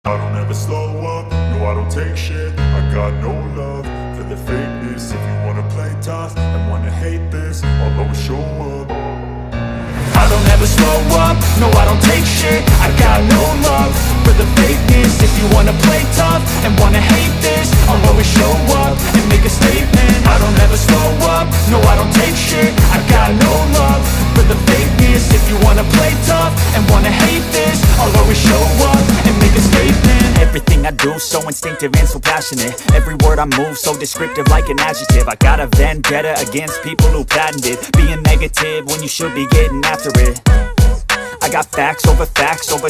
I don't ever slow up, no I don't take shit. I got no love for the fakeness. If you wanna play tough and wanna hate this, I'll always show up. I don't ever slow up, no I don't take shit. I got no love for the fakeness. If you wanna play tough and wanna hate this, I'll always show up and make a statement. I don't ever slow up, no I don't take shit. I got no love for the fakeness. If you wanna play tough and wanna hate this, I'll always show up and make a statement. Everything I do so instinctive and so passionate. Every word I move so descriptive like an adjective. I got a vendetta against people who patented being negative when you should be getting after it. I got facts over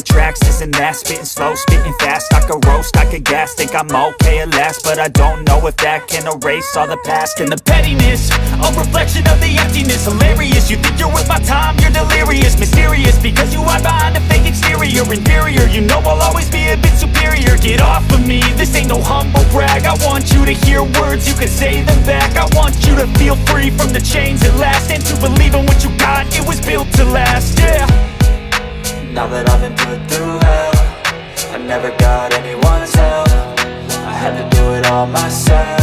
tracks, this and that. Spitting slow, spitting fast, I could roast, I could gas. Think I'm okay at last, but I don't know if that can erase all the past. And the pettiness, a reflection of the emptiness. Hilarious, you think you're worth my time, you're delirious. Mysterious, because you hide behind a fake exterior. Inferior, you know I'll always be a bit superior. Get off of me, this ain't no humble brag. I want you to hear words, you can say them back. I want you to feel free from the chains at last, and to believe in what you got, it was built to last, yeah. Now that I've been put through hell, I never got anyone's help. I had to do it all myself.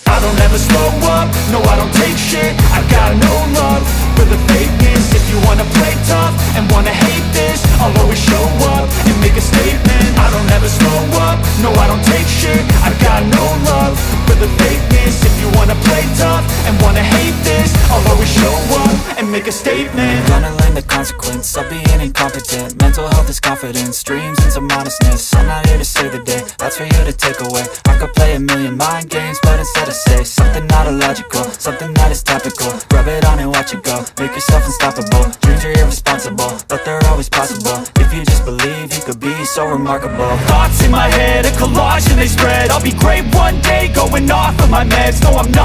I don't ever slow up, no I don't take shit. I got no love for the fakeness. If you wanna play tough and wanna hate this, I'll always show up and make a statement. I don't ever slow up, no I don't take shit. I got no love for the fakeness. If you wanna play tough and wanna hate this, I'll always show up and make a statement. Gonna learn the consequence of being incompetent. Mental health is confidence, dreams and some honestness. I'm not here to save the day, that's for you to take away. I could play a million mind games, but instead I say something not illogical, something that is topical. Rub it on and watch it go, make yourself unstoppable. Dreams are irresponsible, but they're always possible. If you just believe, you could be so remarkable. Thoughts in my head, a collage and they spread. I'll be great one day, going off of my meds. No I'm not